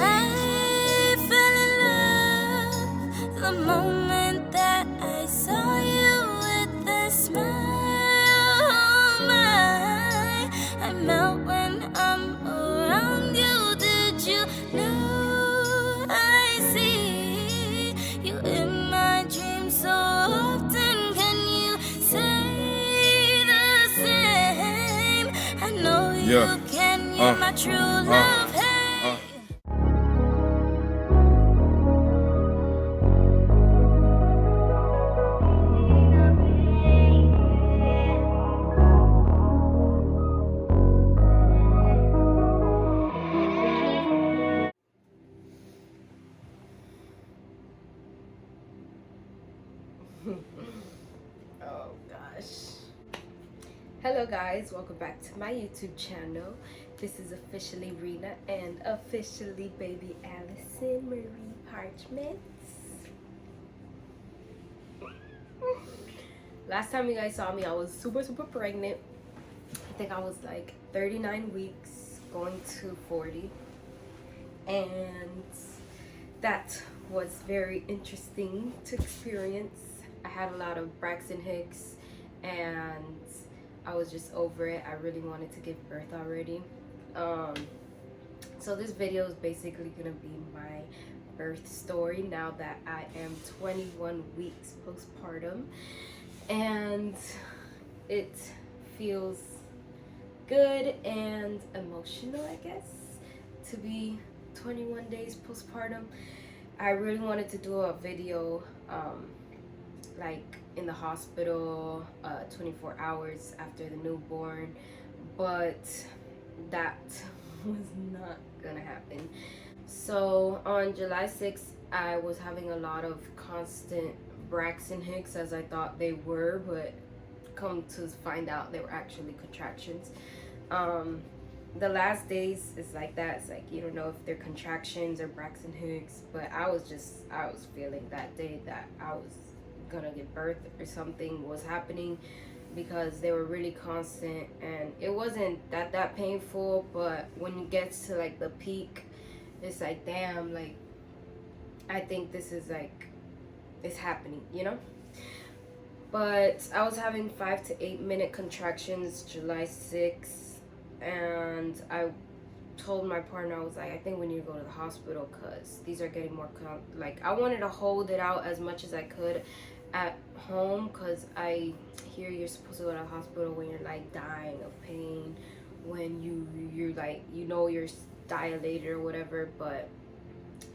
I fell in love the moment that I saw you with a smile. Oh my, I melt when I'm around you. Did you know I see you in my dreams so often? Can you say the same? I know you can. You're my true love. Hey. Oh gosh. Hello guys, welcome back to my YouTube channel. This is officially Rena and officially baby Allison Marie Parchment. Last time you guys saw me, I was super pregnant. I think I was like 39 weeks going to 40, and that was very interesting to experience. I had a lot of Braxton Hicks and I was just over it. I really wanted to give birth already. So this video is basically gonna be my birth story now that I am 21 weeks postpartum, and it feels good and emotional, I guess, to be 21 days postpartum. I really wanted to do a video like in the hospital 24 hours after the newborn, but that was not gonna happen. So on July 6th, I was having a lot of constant Braxton Hicks, as I thought they were, but come to find out they were actually contractions. The last days is like that. It's like you don't know if they're contractions or Braxton Hicks, but I was feeling that day that I was gonna give birth or something was happening, because they were really constant, and it wasn't that painful, but when it gets to like the peak, it's like, damn, like I think this is like, it's happening, you know. But I was having 5 to 8 minute contractions July 6th, and I told my partner, I was like, I think we need to go to the hospital because these are getting more like, I wanted to hold it out as much as I could at home, because I hear you're supposed to go to the hospital when you're like dying of pain, when you're like, you know, you're dilated or whatever. But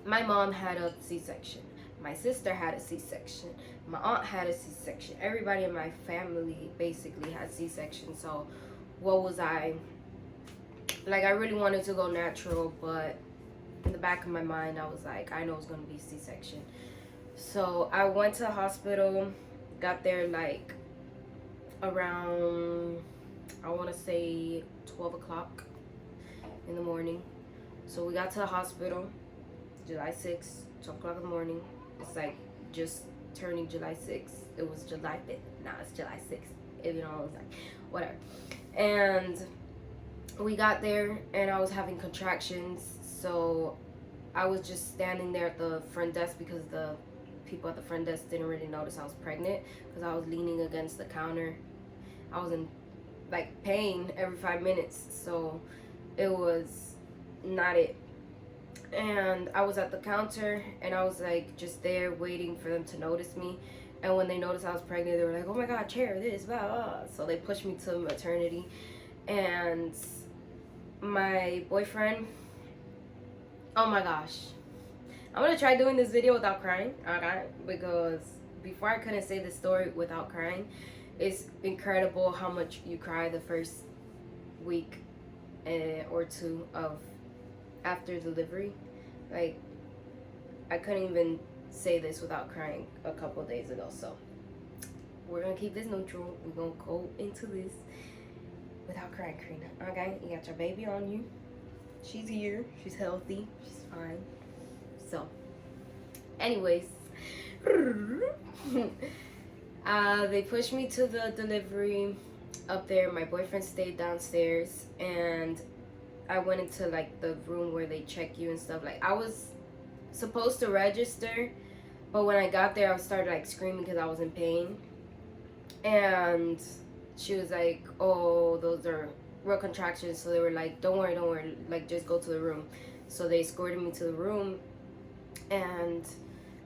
my mom had a C-section, my sister had a C-section, my aunt had a C-section, everybody in my family basically had C-section. So what was I like? I really wanted to go natural, but in the back of my mind I was like, I know it's gonna be C-section. So I went to the hospital, got there like around, I want to say 12 o'clock in the morning. So we got to the hospital July 6th, 12 o'clock in the morning. It's like just turning July 6th. It was July 5th. Now it's July 6th. You know, it's like whatever. And we got there and I was having contractions. So I was just standing there at the front desk, because the people at the front desk didn't really notice I was pregnant, because I was leaning against the counter. I was in like pain every 5 minutes, so it was not it. And I was at the counter and I was like just there waiting for them to notice me. And when they noticed I was pregnant, they were like, oh my god, chair this, blah, blah. So they pushed me to maternity. And my boyfriend, oh my gosh, I'm gonna try doing this video without crying, okay? Because before I couldn't say this story without crying. It's incredible how much you cry the first week or two of after delivery. Like, I couldn't even say this without crying a couple days ago. So we're gonna keep this neutral. We're gonna go into this without crying, Karina. Okay, you got your baby on you. She's here. She's healthy. She's fine. So, anyways, they pushed me to the delivery up there. My boyfriend stayed downstairs, and I went into like the room where they check you and stuff. Like I was supposed to register, but when I got there I started like screaming because I was in pain. And she was like, oh, those are real contractions. So they were like, don't worry, like just go to the room. So they escorted me to the room, and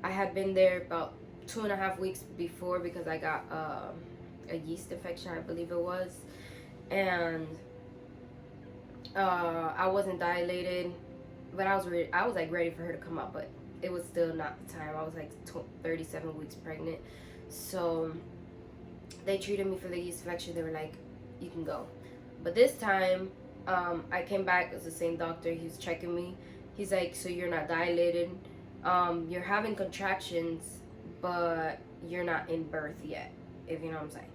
I had been there about 2.5 weeks before because I got a yeast infection, I believe it was. And I wasn't dilated, but I was like ready for her to come out, but it was still not the time. I was like 37 weeks pregnant. So they treated me for the yeast infection. They were like, you can go. But this time I came back. It was the same doctor. He was checking me. He's like, so you're not dilated, you're having contractions, but you're not in birth yet, if you know what I'm saying.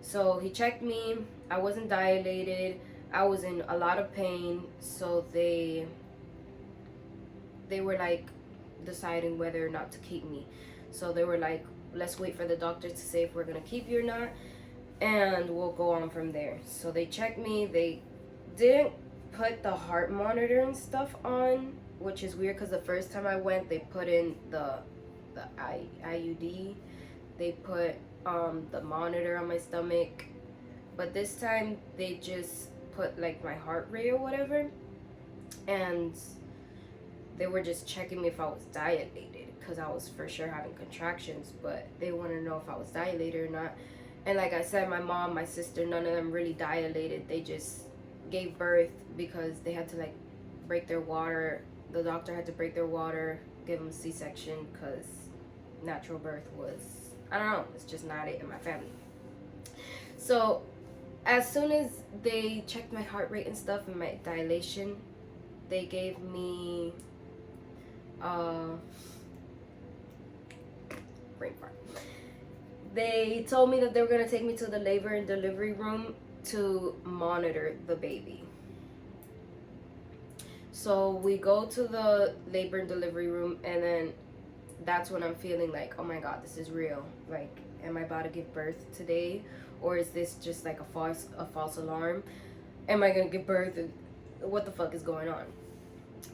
So he checked me. I wasn't dilated. I was in a lot of pain. So they were like deciding whether or not to keep me. So they were like, let's wait for the doctor to say if we're gonna keep you or not, and we'll go on from there. So they checked me. They didn't put the heart monitor and stuff on, which is weird because the first time I went, they put in the IUD. They put the monitor on my stomach, but this time they just put like my heart rate or whatever, and they were just checking me if I was dilated because I was for sure having contractions, but they wanted to know if I was dilated or not. And like I said, my mom, my sister, none of them really dilated. They just gave birth because they had to like break their water. The doctor had to break their water, give them a C-section because natural birth was, I don't know, it's just not it in my family. So as soon as they checked my heart rate and stuff and my dilation, they gave me brain fart. They told me that they were going to take me to the labor and delivery room to monitor the baby. So we go to the labor and delivery room, and then that's when I'm feeling like, oh my god, this is real. Like, am I about to give birth today, or is this just like a false alarm? Am I gonna give birth? What the fuck is going on?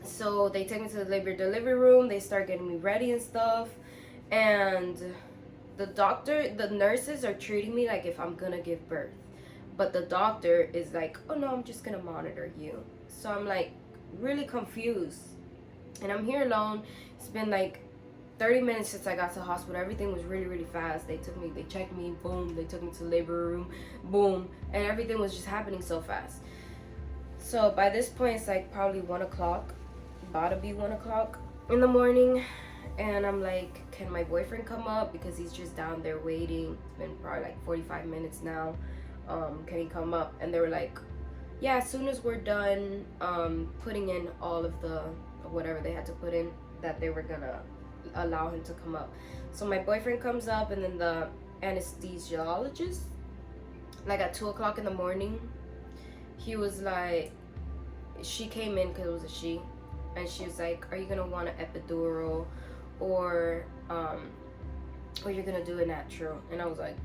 So they take me to the labor and delivery room. They start getting me ready and stuff, and the nurses are treating me like if I'm gonna give birth, but the doctor is like, oh no, I'm just gonna monitor you. So I'm like really confused, and I'm here alone. It's been like 30 minutes since I got to the hospital. Everything was really fast. They checked me, boom. They took me to the labor room, boom, and everything was just happening so fast. So by this point, it's like probably 1 o'clock, about to be 1 o'clock in the morning. And I'm like, can my boyfriend come up? Because he's just down there waiting. It's been probably like 45 minutes now. Can he come up? And they were like, yeah, as soon as we're done putting in all of the whatever they had to put in, that they were gonna allow him to come up. So my boyfriend comes up, and then the anesthesiologist, like at 2 o'clock in the morning, he was like, she came in because it was a she, and she was like, are you gonna want an epidural, or you're gonna do a natural? And I was like,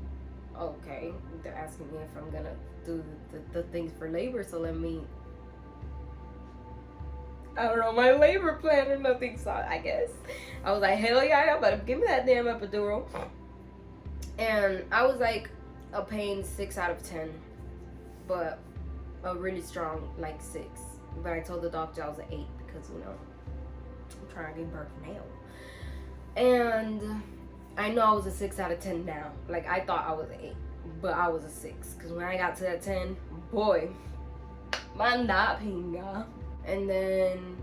okay. They're asking me if I'm gonna do the things for labor, so let me, I don't know, my labor plan or nothing. So I guess I was like, hell yeah, y'all better give me that damn epidural. And I was like a pain 6 out of 10, but a really strong like 6. But I told the doctor I was an 8 because, you know, I'm trying to give birth now. And I know I was a 6 out of 10 now. Like, I thought I was an 8, but I was a 6. Because when I got to that 10, boy, manda pinga. And then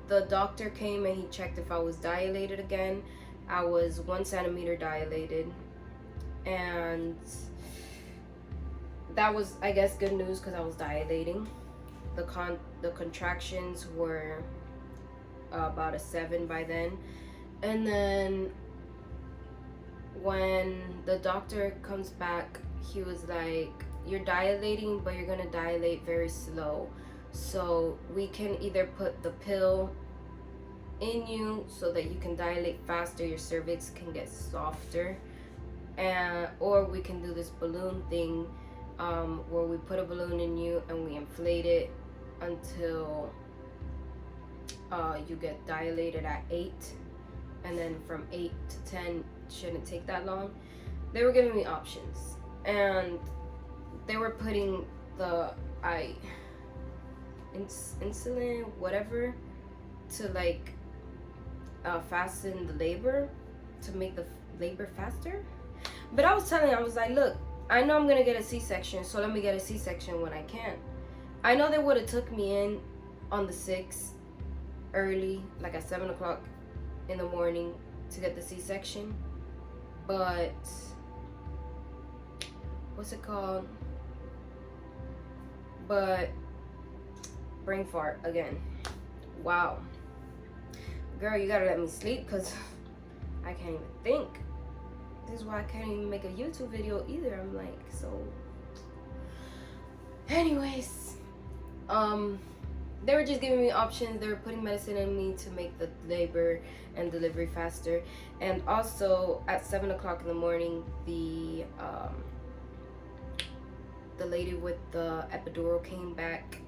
the doctor came and he checked if I was dilated again. I was 1 centimeter dilated. And that was, I guess, good news because I was dilating. The contractions were about a 7 by then. And then when the doctor comes back, he was like, you're dilating, but you're gonna dilate very slow. So we can either put the pill in you so that you can dilate faster, your cervix can get softer, or we can do this balloon thing where we put a balloon in you and we inflate it, until you get dilated at 8, and then from 8 to 10 shouldn't take that long. They were giving me options, and they were putting the insulin, whatever, to like fasten the labor, to make the labor faster. But I was telling, I was like, look, I know I'm gonna get a C-section, so let me get a C-section when I can. I know they would have took me in on the 6th early, like at 7 o'clock in the morning, to get the C-section, but what's it called? But brain fart again. Wow, girl, you gotta let me sleep, because I can't even think. This is why I can't even make a YouTube video either. I'm like, so anyways, they were just giving me options. They were putting medicine in me to make the labor and delivery faster. And also at 7 o'clock in the morning, the lady with the epidural came back,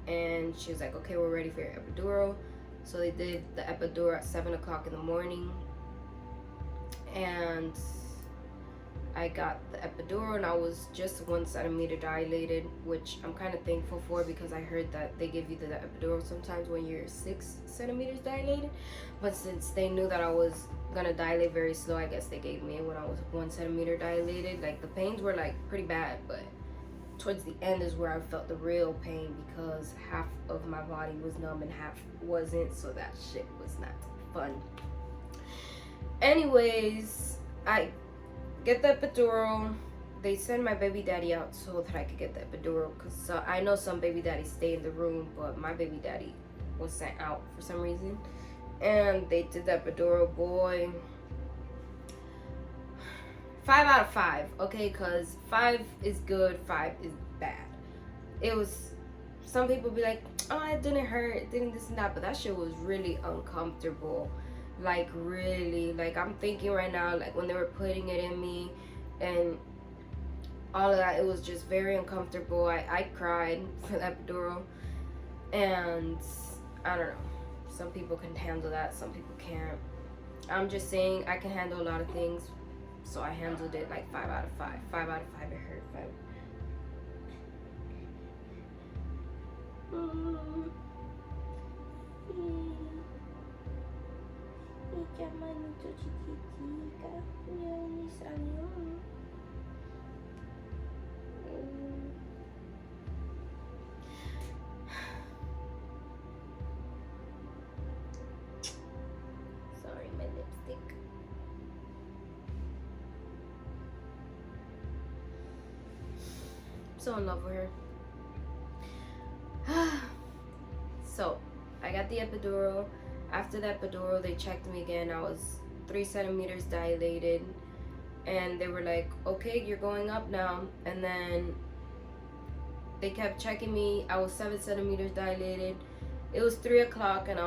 and she was like, okay, we're ready for your epidural. So they did the epidural at 7 o'clock in the morning, and I got the epidural, and I was just 1 centimeter dilated, which I'm kind of thankful for, because I heard that they give you the epidural sometimes when you're 6 centimeters dilated. But since they knew that I was gonna dilate very slow, I guess they gave me it when I was 1 centimeter dilated. Like, the pains were like pretty bad, but towards the end is where I felt the real pain, because half of my body was numb and half wasn't, so that shit was not fun. Anyways, I get the epidural. They send my baby daddy out so that I could get the epidural, because I know some baby daddies stay in the room, but my baby daddy was sent out for some reason. And they did the epidural. Boy, 5 out of 5, okay, because 5 is good, 5 is bad. It was, some people be like, oh, it didn't hurt, it didn't this and that, but that shit was really uncomfortable. Like, really, like, I'm thinking right now, like, when they were putting it in me and all of that, it was just very uncomfortable. I cried for the epidural, and I don't know, some people can handle that, some people can't. I'm just saying, I can handle a lot of things, so I handled it like 5 out of 5. 5 out of 5, it hurt. 5. Manito chiquitica, mi salió. Sorry, my lipstick. I'm so in love with her. So I got the epidural. After the epidural, they checked me again. I was 3 centimeters dilated, and they were like, okay, you're going up now. And then they kept checking me. I was 7 centimeters dilated. It was 3 o'clock, and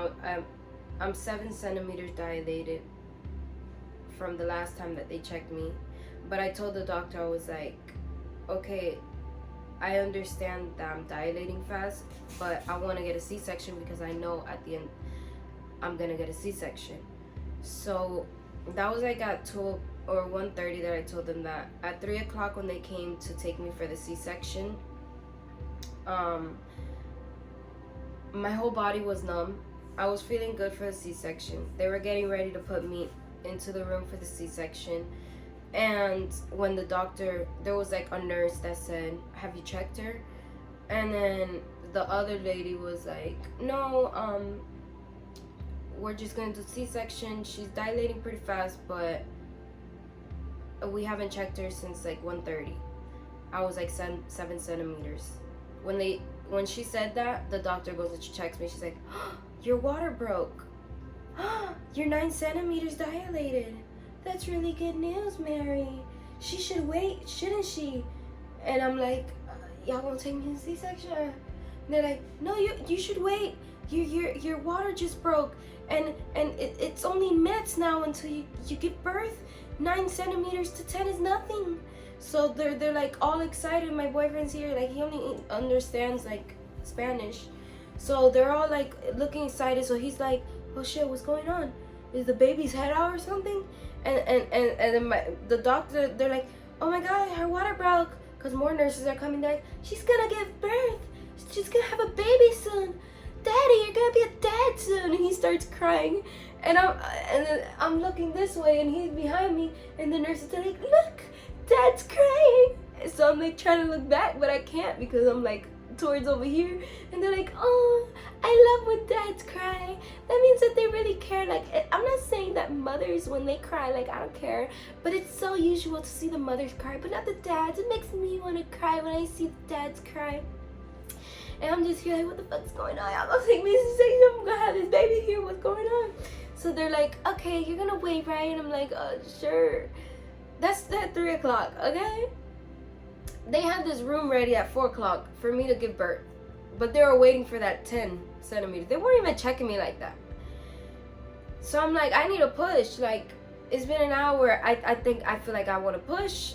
I'm 7 centimeters dilated from the last time that they checked me. But I told the doctor, I was like, okay, I understand that I'm dilating fast, but I want to get a C-section, because I know at the end I'm gonna get a C-section. So that was like at 12 or 1:30 that I told them that. At 3 o'clock when they came to take me for the C-section, my whole body was numb. I was feeling good for the C-section. They were getting ready to put me into the room for the C-section, and when the doctor, there was like a nurse that said, have you checked her? And then the other lady was like, no, we're just gonna do C-section. She's dilating pretty fast, but we haven't checked her since like 1:30. I was like 7 centimeters. When she said that, the doctor goes and she checks me. She's like, oh, your water broke. You're 9 centimeters dilated. That's really good news, Mary. She should wait, shouldn't she? And I'm like, y'all gonna take me to C-section? And they're like, no, you should wait. Your water just broke, and it's only minutes now until you give birth. 9 centimeters to 10 is nothing. So they're like all excited. My boyfriend's here, like he only understands like Spanish, So they're all like looking excited. So he's like, oh shit, what's going on? Is the baby's head out or something? And then the doctor, they're like, oh my god, her water broke. Because more nurses are coming down. She's gonna give birth. She's gonna have a baby soon. Daddy, you're gonna be a dad soon. And he starts crying. And I'm looking this way and he's behind me. And the nurses are like, look, Dad's crying. So I'm like trying to look back, but I can't because I'm like towards over here. And they're like, oh, I love when dads cry. That means that they really care. Like, I'm not saying that mothers, when they cry, like, I don't care. But it's so usual to see the mothers cry, but not the dads. It makes me want to cry when I see the dads cry. And I'm just here like, what the fuck's going on? Y'all gonna take me to say I'm gonna have this baby here. What's going on? So they're like, okay, you're gonna wait, right? And I'm like, sure. That's at 3 o'clock, okay? They had this room ready at 4 o'clock for me to give birth. But they were waiting for that 10 centimeters. They weren't even checking me like that. So I'm like, I need to push. Like, it's been an hour. I feel like I want to push.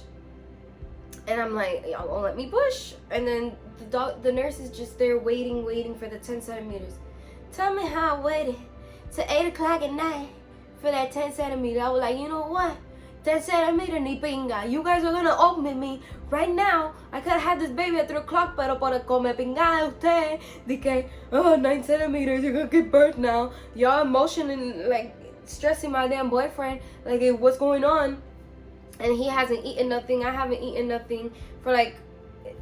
And I'm like, y'all won't let me push. And then the nurse is just there waiting for the 10 centimeters. Tell me how I waited to 8 o'clock at night for that 10 centimeter. I was like, you know what? 10 centimeter ni pinga. You guys are gonna open me right now. I could have had this baby at 3 o'clock, pero por come pinga usted. Dije, oh, 9 centimeters, you're gonna give birth now. Y'all emotioning, like, stressing my damn boyfriend. Like, hey, what's going on? And he hasn't eaten nothing. I haven't eaten nothing for like,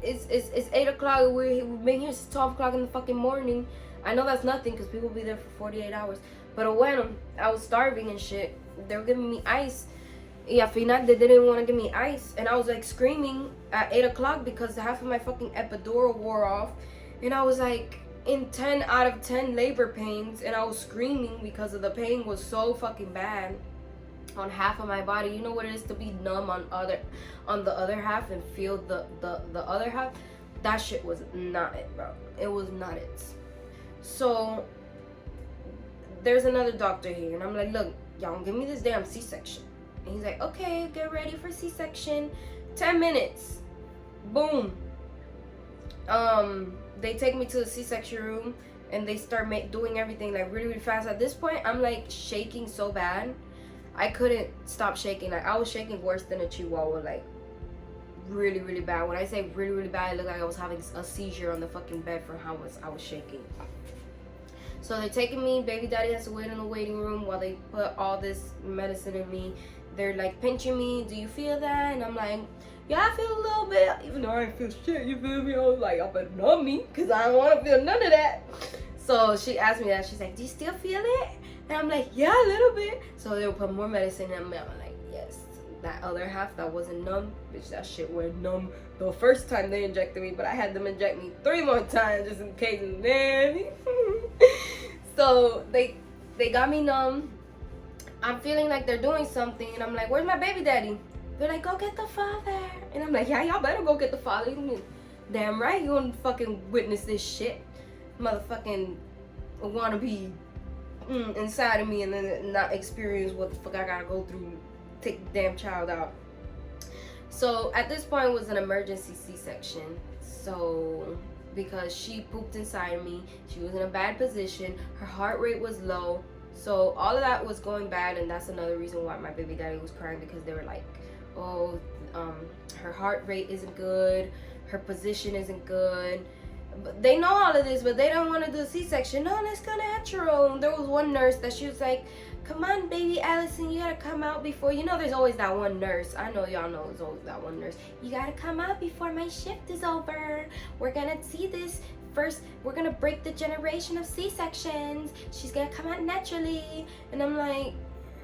it's 8 o'clock. We've been here since 12 o'clock in the fucking morning. I know that's nothing because people be there for 48 hours. But when I was starving and shit, they were giving me ice. Y al final, they didn't want to give me ice. And I was like screaming at 8 o'clock because half of my fucking epidural wore off. And I was like in 10 out of 10 labor pains. And I was screaming because of the pain was so fucking bad on half of my body. You know what it is to be numb on the other half and feel the other half? That shit was not it, bro. It was not it. So there's another doctor here. And I'm like, look, y'all give me this damn C-section. And he's like, okay, get ready for C-section. 10 minutes. Boom. They take me to the C-section room and they start doing everything like really, really fast. At this point, I'm like shaking so bad. I couldn't stop shaking. Like, I was shaking worse than a chihuahua. Like, really, really bad. When I say really, really bad, it looked like I was having a seizure on the fucking bed for how much I was shaking. So they're taking me. Baby daddy has to wait in the waiting room while they put all this medicine in me. They're like pinching me. Do you feel that? And I'm like, yeah, I feel a little bit. Even though I ain't feel shit, you feel me? I was like, y'all better numb me because I don't want to feel none of that. So she asked me that. She's like, do you still feel it? And I'm like, yeah, a little bit. So they would put more medicine in me. I'm like, yes. That other half that wasn't numb, bitch, that shit went numb the first time they injected me. But I had them inject me 3 more times just in case. So they got me numb. I'm feeling like they're doing something, and I'm like, where's my baby daddy? They're like, go get the father. And I'm like, yeah, y'all better go get the father. Damn right, you gonna fucking witness this shit. Motherfucking wanna be inside of me and then not experience what the fuck I gotta go through, take the damn child out. So at this point, it was an emergency C-section. So because she pooped inside of me, she was in a bad position, her heart rate was low. So all of that was going bad, and that's another reason why my baby daddy was crying, because they were like, oh, her heart rate isn't good, her position isn't good. But they know all of this, but they don't want to do a C-section. No, let's go natural. There was one nurse that she was like, come on, baby Allison, you gotta come out before, you know, there's always that one nurse. I know y'all know there's always that one nurse. You gotta come out before my shift is over. We're gonna see this. First, we're gonna break the generation of C-sections. She's gonna come out naturally. And I'm like,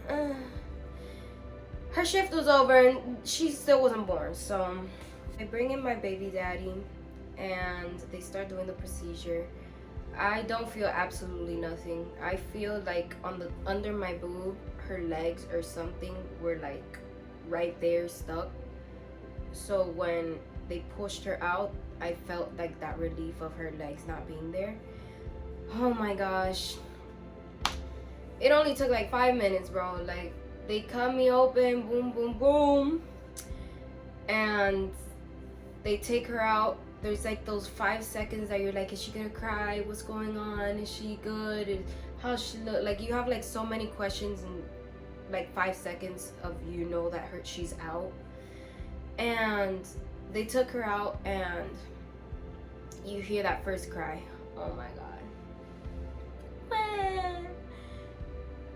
her shift was over and she still wasn't born. So I bring in my baby daddy and they start doing the procedure. I don't feel absolutely nothing. I feel like under my boob, her legs or something were like right there stuck. So when they pushed her out, I felt like that relief of her legs not being there. Oh my gosh. It only took like 5 minutes, bro. Like, they cut me open, boom, boom, boom. And they take her out. there's like those 5 seconds that you're like, is she gonna cry? What's going on? Is she good? And how she look? Like you have like so many questions in like 5 seconds of that she's out. And they took her out, and you hear that first cry. Oh my god.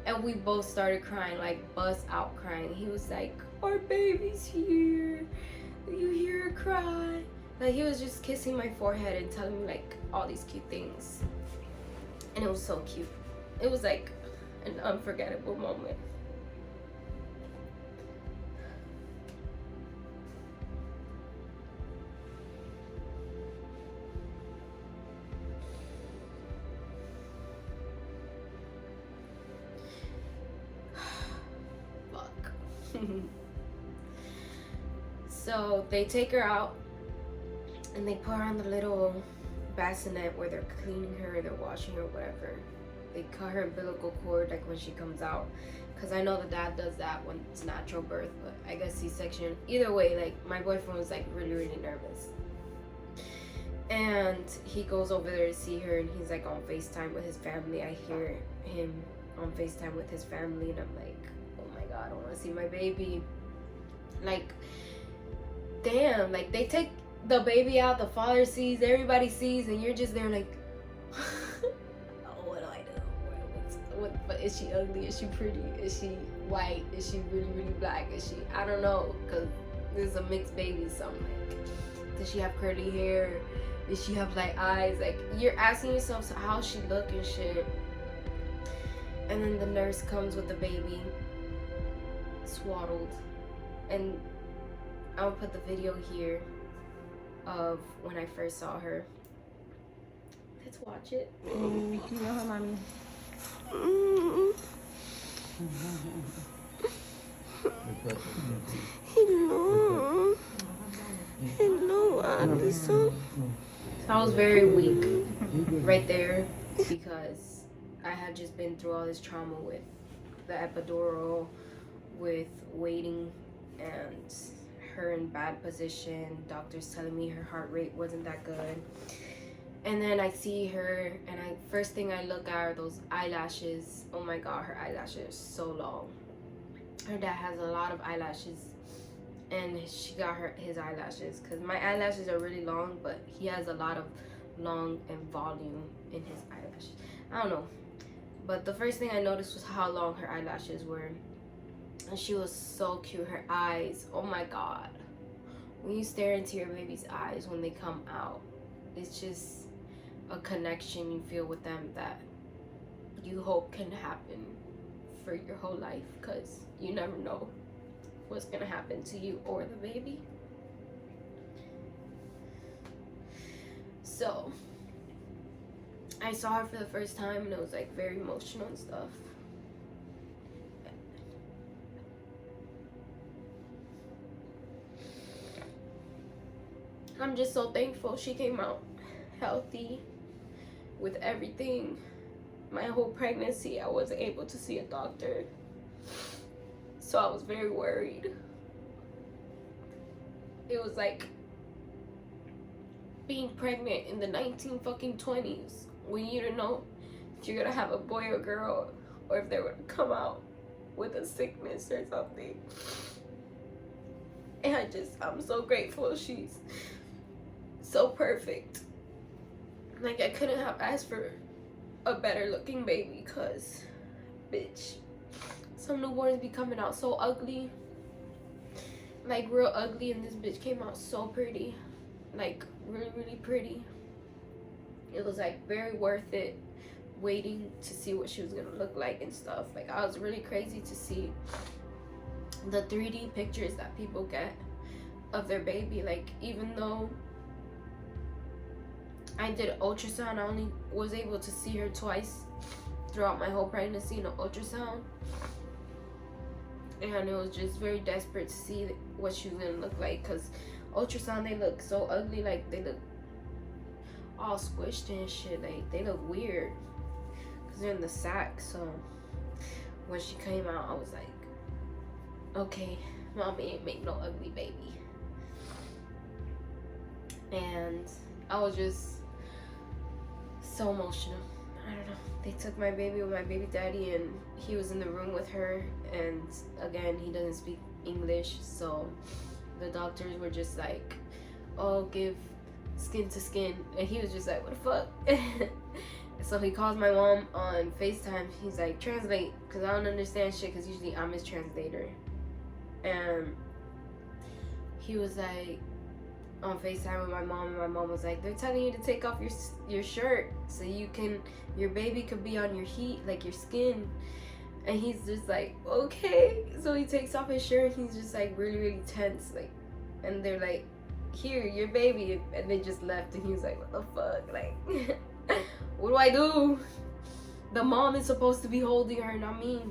And we both started crying, like bust out crying. He was like, our baby's here. You hear her cry. Like he was just kissing my forehead and telling me like all these cute things. And it was so cute. It was like an unforgettable moment. So they take her out and they put her on the little bassinet where they're cleaning her, they're washing her, whatever. They cut her umbilical cord like when she comes out, because I know the dad does that when it's natural birth, but I guess C-section. Either way, like my boyfriend was like really nervous, and he goes over there to see her, and he's like on FaceTime with his family. I hear him on FaceTime with his family, and I'm like, oh my god, I want to see my baby. Like, damn, like they take the baby out, the father sees, everybody sees, and you're just there like, oh, what do I do? What is she ugly? Is she pretty? Is she white? Is she really black? Is she, I don't know, because this is a mixed baby, so I'm like, does she have curly hair? Does she have like eyes? Like, you're asking yourself how she look and shit. And then the nurse comes with the baby swaddled, and I'll put the video here of when I first saw her. Let's watch it. You know her, mommy. Hello, Allison. So I was very weak right there because I had just been through all this trauma with the epidural, with waiting, and her in bad position, doctors telling me her heart rate wasn't that good. And then I see her, and first thing I look at are those eyelashes. Oh my god, her eyelashes are so long. Her dad has a lot of eyelashes, and she got his eyelashes, because my eyelashes are really long, but he has a lot of long and volume in his eyelashes. I don't know, but the first thing I noticed was how long her eyelashes were. And she was so cute. Her eyes, oh my god, when you stare into your baby's eyes when they come out, it's just a connection you feel with them that you hope can happen for your whole life, because you never know what's gonna happen to you or the baby. So I saw her for the first time, and it was like very emotional and stuff. I'm just so thankful she came out healthy with everything. My whole pregnancy, I wasn't able to see a doctor, so I was very worried. It was like being pregnant in the 1920s when you don't know if you're gonna have a boy or girl, or if they're gonna come out with a sickness or something. And I'm so grateful she's so perfect. Like, I couldn't have asked for a better looking baby, because bitch, some newborns be coming out so ugly, like real ugly, and this bitch came out so pretty, like really pretty. It was like very worth it waiting to see what she was gonna look like and stuff. Like, I was really crazy to see the 3D pictures that people get of their baby. Like, even though I did ultrasound, I only was able to see her twice throughout my whole pregnancy in an ultrasound, and it was just very desperate to see what she was gonna look like, because ultrasound, they look so ugly. Like, they look all squished and shit. Like, they look weird because they're in the sack. So when she came out, I was like, okay, mommy ain't make no ugly baby. And I was just so emotional. I don't know. They took my baby with my baby daddy, and he was in the room with her. And again, he doesn't speak English, so the doctors were just like, "Oh, give skin to skin," and he was just like, "What the fuck?" So he calls my mom on FaceTime. He's like, "Translate," because I don't understand shit, because usually I'm his translator. And he was like on FaceTime with my mom, and my mom was like, "They're telling you to take off your shirt so your baby could be on your heat, like your skin." And he's just like, "Okay." So he takes off his shirt, and he's just like really, really tense, like, and they're like, "Here, your baby," and they just left, and he was like, "What the fuck?" Like, what do I do? The mom is supposed to be holding her, not me.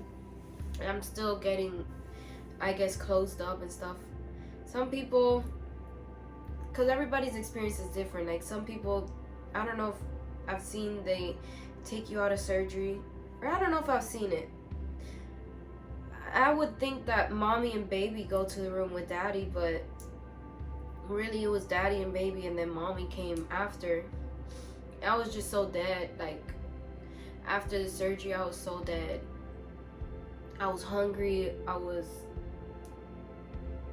And I'm still getting, I guess, closed up and stuff. Some people, because everybody's experience is different. Like, some people, I don't know if I've seen they take you out of surgery, or I don't know if I've seen it. I would think that mommy and baby go to the room with daddy, but really it was daddy and baby, and then mommy came after. I was just so dead. Like, after the surgery, I was so dead. I was hungry. I was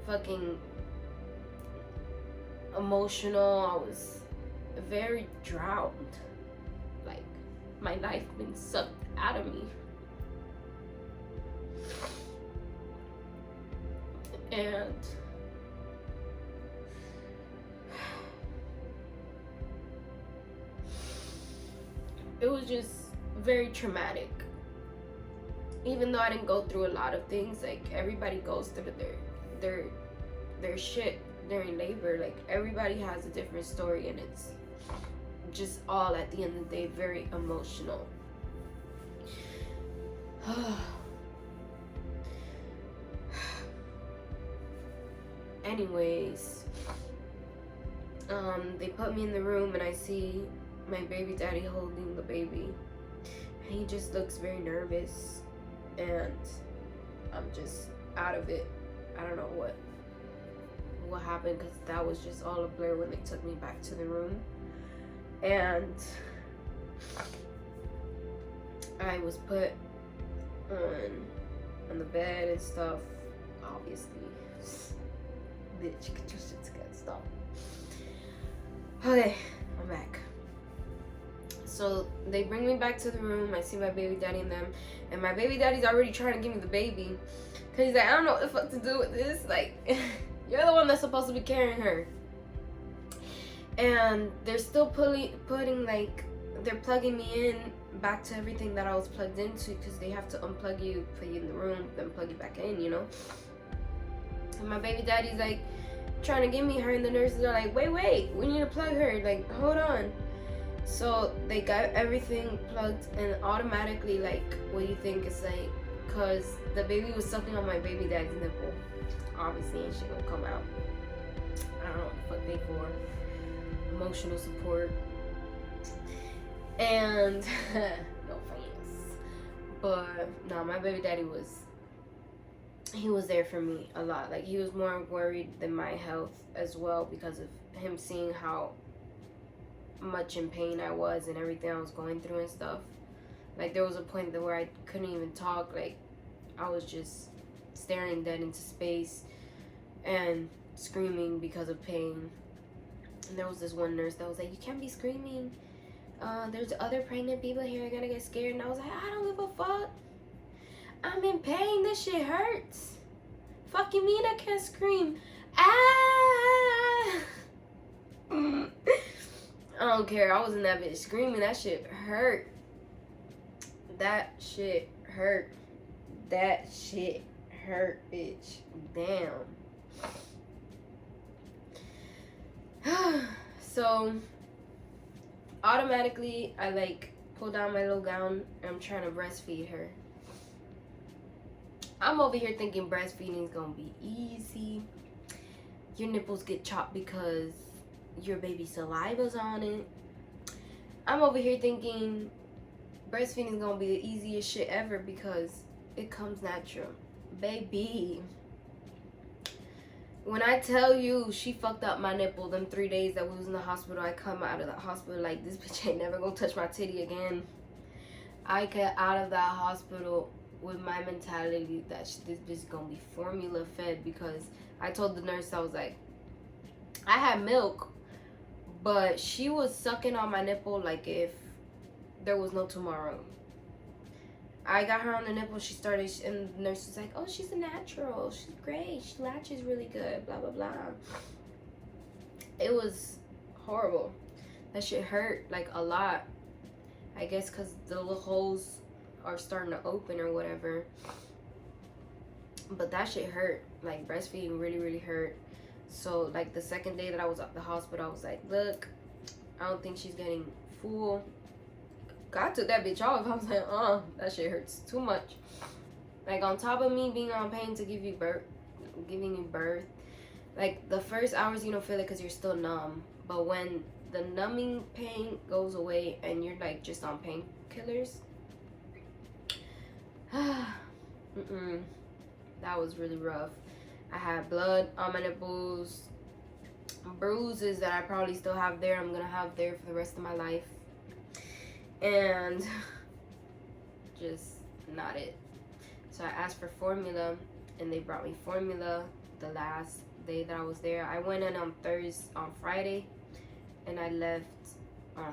fucking emotional. I was very drowned. Like, my life been sucked out of me. And it was just very traumatic. Even though I didn't go through a lot of things, like, everybody goes through their shit during labor. Like, everybody has a different story, and it's just all, at the end of the day, very emotional. Anyways, they put me in the room, and I see my baby daddy holding the baby, and he just looks very nervous, and I'm just out of it. I don't know what happened, because that was just all a blur when they took me back to the room. And I was put on the bed and stuff, obviously. Bitch, get your shit together. Stop. Okay, I'm back. So they bring me back to the room. I see my baby daddy and them, and my baby daddy's already trying to give me the baby, cause he's like, "I don't know what the fuck to do with this. Like, you're the one that's supposed to be carrying her." And they're still putting like, they're plugging me in back to everything that I was plugged into, because they have to unplug you, put you in the room, then plug you back in, you know. And my baby daddy's like trying to give me her, and the nurses are like, wait, we need to plug her, like, hold on. So they got everything plugged, and automatically, like, what you think is like, cause the baby was sucking on my baby daddy's nipple, obviously, and shit gonna come out. I don't know what the fuck they for. Emotional support. And no thanks. But no, my baby daddy he was there for me a lot. Like, he was more worried than my health as well, because of him seeing how much in pain I was and everything I was going through and stuff. Like, there was a point where I couldn't even talk. Like, I was just staring dead into space and screaming because of pain. And there was this one nurse that was like, "You can't be screaming. There's other pregnant people here, you're gonna get scared." And I was like, "I don't give a fuck. I'm in pain. This shit hurts. Fuck you mean I can't scream? Ah!" I don't care. I was in that bitch screaming. That shit hurt. That shit hurt. That shit hurt, bitch. Damn. So automatically I like pull down my little gown, and I'm trying to breastfeed her. I'm over here thinking breastfeeding is gonna be easy. Your nipples get chopped because your baby's saliva's on it. I'm over here thinking breastfeeding is gonna be the easiest shit ever because it comes natural. Baby, When I tell you she fucked up my nipple them 3 days that we was in the hospital, I come out of the hospital like, this bitch ain't never gonna touch my titty again. I get out of that hospital with my mentality that this bitch gonna be formula fed, because I told the nurse, I was like, I had milk, but she was sucking on my nipple like if there was no tomorrow. I got her on the nipple, she started, and the nurse was like, oh, she's a natural, she's great, she latches really good, blah, blah, blah. It was horrible. That shit hurt, like, a lot. I guess because the little holes are starting to open or whatever. But that shit hurt. Like, breastfeeding really, really hurt. So, like, the second day that I was at the hospital, I was like, look, I don't think she's getting full. I took that bitch off. I was like, that shit hurts too much. Like, on top of me being on pain to give you birth, giving you birth, like, the first hours you don't feel it because you're still numb. But when the numbing pain goes away and you're, like, just on painkillers, that was really rough. I had blood on my nipples, bruises that I probably still have there, I'm gonna have there for the rest of my life. And just not it. So I asked for formula, and they brought me formula the last day that I was there. I went in on Friday, and I left on,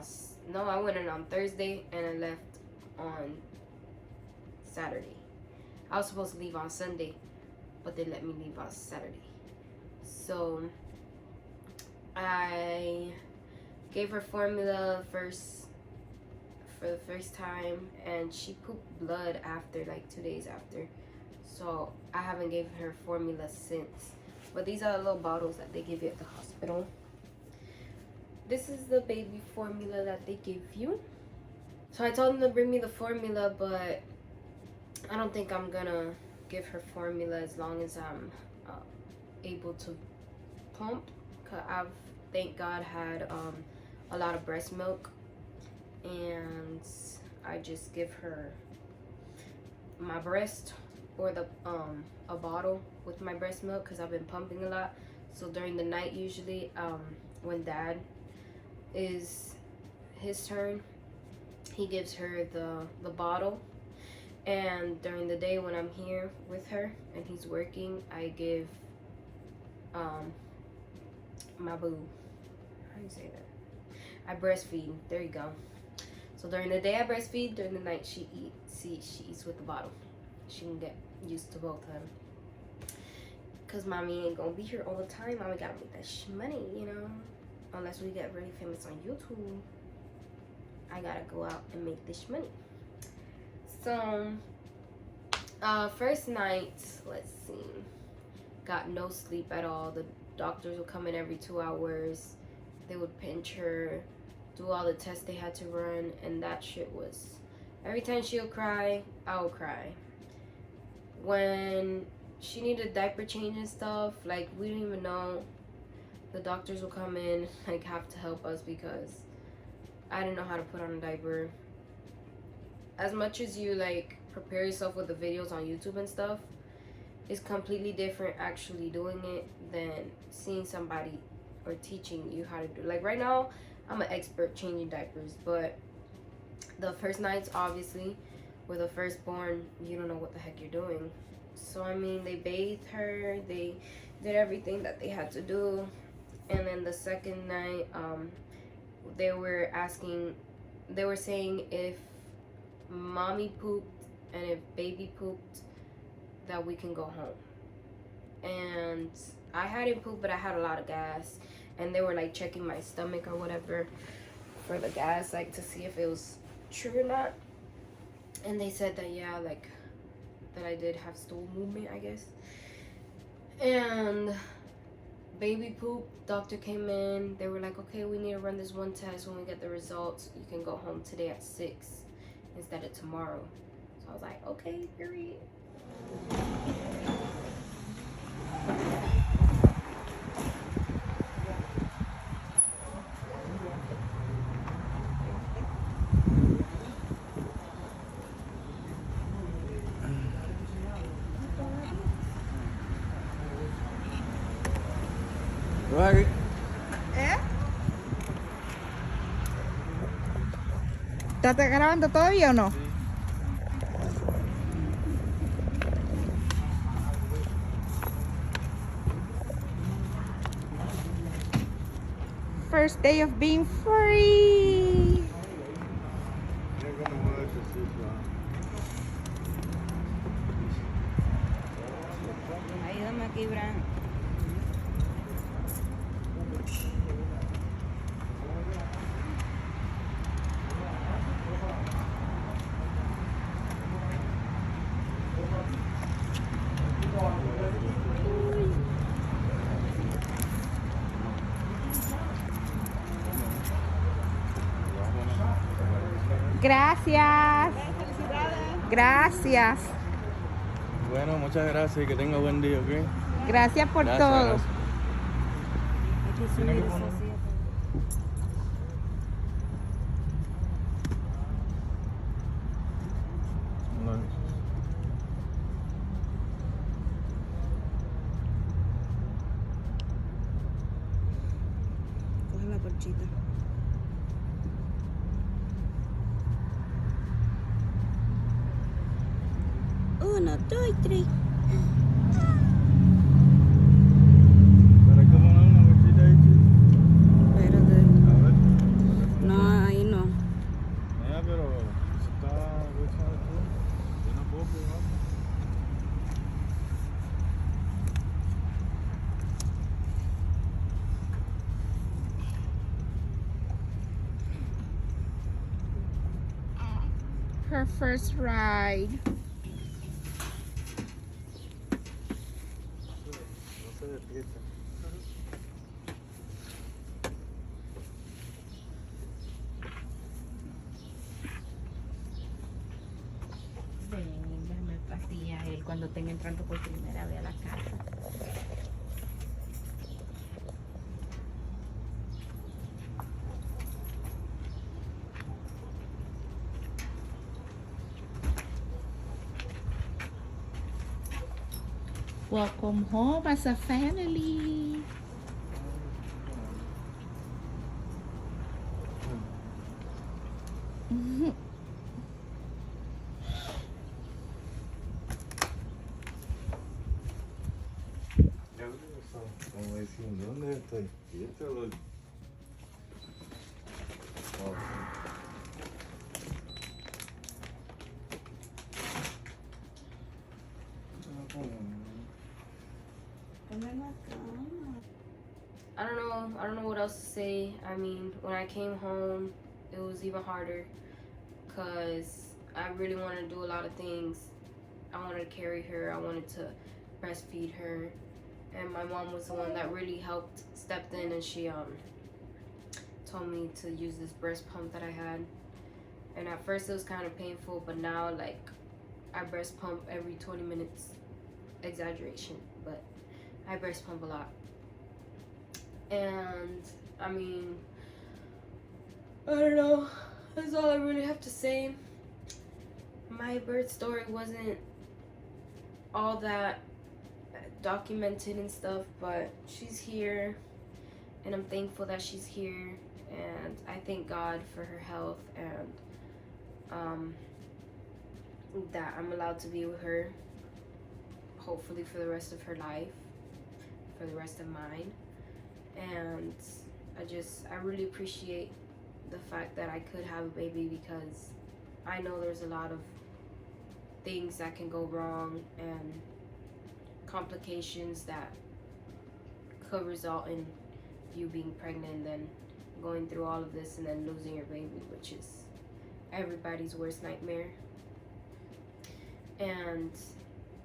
no, I went in on Thursday, and I left on Saturday. I was supposed to leave on Sunday, but they let me leave on Saturday. So I gave her formula for the first time, and she pooped blood after, like 2 days after. So I haven't given her formula since. But these are the little bottles that they give you at the hospital. This is the baby formula that they give you. So I told them to bring me the formula, but I don't think I'm gonna give her formula as long as I'm able to pump. Cause I've, thank God, had a lot of breast milk, and I just give her my breast, or the a bottle with my breast milk, because I've been pumping a lot. So during the night, usually when Dad is his turn, he gives her the bottle, and during the day when I'm here with her and he's working, I give my boo, how do you say that, I breastfeed. There you go. So during the day I breastfeed, during the night she eats with the bottle. She can get used to both of them, cause mommy ain't gonna be here all the time. Mommy gotta make that money, you know, unless we get really famous on YouTube. I gotta go out and make this money. So first night, let's see, got no sleep at all. The doctors would come in every 2 hours. They would pinch her, do all the tests they had to run, and that shit was, every time she would cry, I would cry. When she needed diaper change and stuff, like, we didn't even know. The doctors would come in, like, have to help us, because I didn't know how to put on a diaper. As much as you, like, prepare yourself with the videos on YouTube and stuff, it's completely different actually doing it than seeing somebody or teaching you how to do it. Like, right now, I'm an expert changing diapers, but the first nights, obviously, with a firstborn, you don't know what the heck you're doing. So, I mean, they bathed her, they did everything that they had to do. And then the second night, they were saying if mommy pooped and if baby pooped, that we can go home. And I hadn't pooped, but I had a lot of gas, and they were like checking my stomach or whatever for the gas, like to see if it was true or not. And they said that, yeah, like that I did have stool movement, I guess. And baby poop, doctor came in, they were like, okay, we need to run this one test. When we get the results, you can go home today at 6 instead of tomorrow. So I was like, okay, period. Right. ¿Eh? ¿Estás grabando todavía o no? First day of being free. Ayúdame aquí, Bran. Gracias. Gracias. Bueno, muchas gracias y que tenga buen día, ¿ok? Gracias por Gracias, todo. gracias. Tiene que poner- No. Coge la colchita. Uno, dos y tres. Pero hay que poner una bolsita ahí, chico. Espérate. A ver. No, ahí no. Mira, pero se está bolsa de todo. Yo no puedo probar. Her first ride. No se despierta. Ven, dame pastillas a él cuando tenga entrando por primera vez a la casa. Welcome home as a family. Como diciendo, ¿dónde estoy? Y este lo... I don't know what else to say. I mean, when I came home, it was even harder because I really wanted to do a lot of things. I wanted to carry her, I wanted to breastfeed her, and my mom was the one that really helped, stepped in, and she told me to use this breast pump that I had. And at first it was kind of painful, but now like I breast pump every 20 minutes. Exaggeration, but I breast pump a lot. And I mean, I don't know, that's all I really have to say. My birth story wasn't all that documented and stuff, but she's here and I'm thankful that she's here, and I thank God for her health, and that I'm allowed to be with her, hopefully for the rest of her life, for the rest of mine. And I really appreciate the fact that I could have a baby, because I know there's a lot of things that can go wrong and complications that could result in you being pregnant and then going through all of this and then losing your baby, which is everybody's worst nightmare. And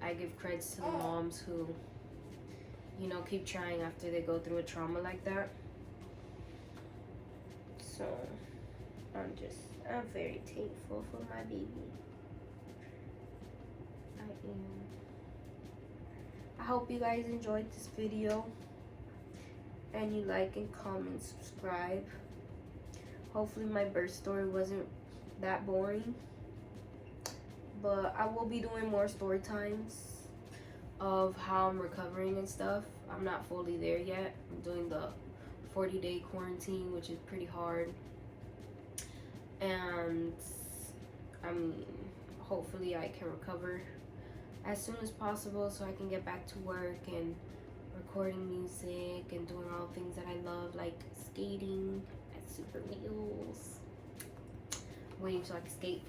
I give credits to the moms who, you know, keep trying after they go through a trauma like that. So I'm very thankful for my baby. I am. I hope you guys enjoyed this video, and you like and comment, subscribe. Hopefully my birth story wasn't that boring, but I will be doing more story times of how I'm recovering and stuff. I'm not fully there yet. I'm doing the 40-day quarantine, which is pretty hard. And I mean, hopefully I can recover as soon as possible so I can get back to work and recording music and doing all the things that I love, like skating at Super Wheels. Waiting till I can skate.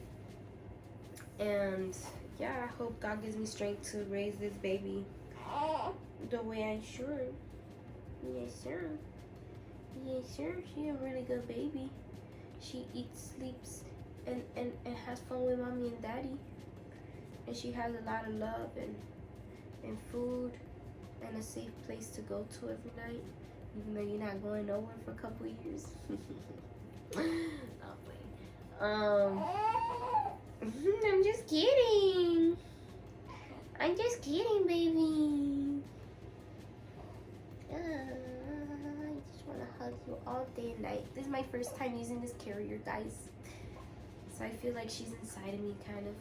And yeah, I hope God gives me strength to raise this baby the way I should. Yes, sir. Yes, sir. She's a really good baby. She eats, sleeps, and has fun with mommy and daddy. And she has a lot of love and food and a safe place to go to every night, even though you're not going nowhere for a couple years. Not playing. I'm just kidding. I'm just kidding, baby. I just want to hug you all day and night. This is my first time using this carrier, guys. So I feel like she's inside of me, kind of.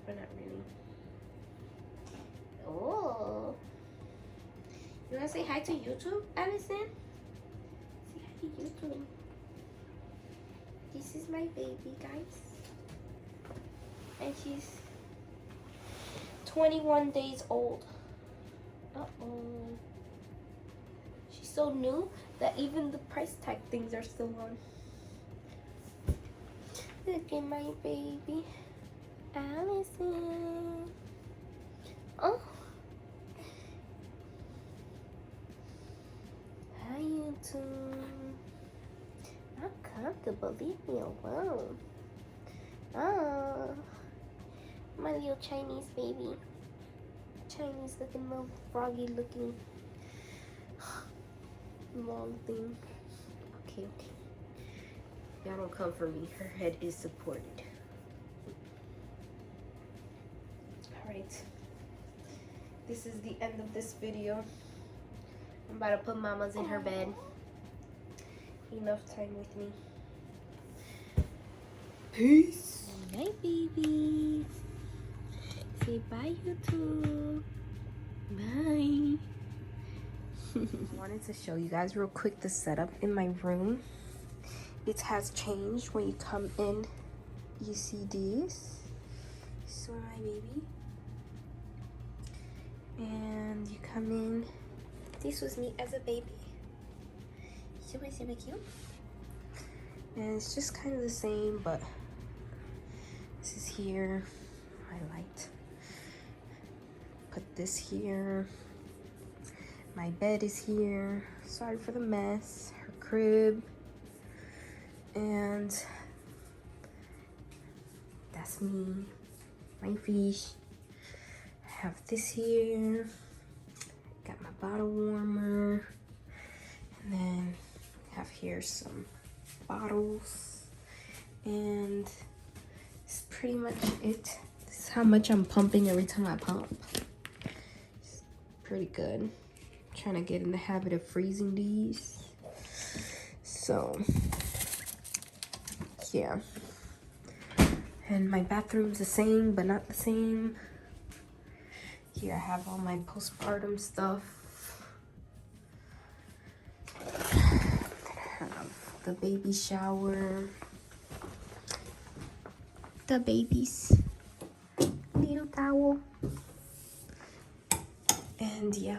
But not really. Oh. You want to say hi to YouTube, Allison? Say hi to YouTube. This is my baby, guys. And she's 21 days old. Uh-oh. She's so new that even the price tag things are still on. Look at my baby, Allison. Oh. Hi, YouTube. Not comfortable. Leave me alone. Oh. My little Chinese baby. Chinese looking, little froggy looking long thing. Okay. Y'all don't come for me. Her head is supported. Alright. This is the end of this video. I'm about to put Mama's in her bed. Enough time with me. Peace. Bye, baby. Say bye, YouTube. Bye. I wanted to show you guys real quick the setup in my room. It has changed. When you come in, you see this. So my baby. And you come in. This was me as a baby. Super cute. And it's just kind of the same, but this is here. My light. Put this here. My bed is here. Sorry for the mess. Her crib. And that's me. My fish. I have this here. Got my bottle warmer. And then I have here some bottles. And it's pretty much it. This is how much I'm pumping every time I pump. It's pretty good. I'm trying to get in the habit of freezing these. So, yeah. And my bathroom's the same, but not the same. Here I have all my postpartum stuff. I have the baby shower. The baby's little towel. And yeah.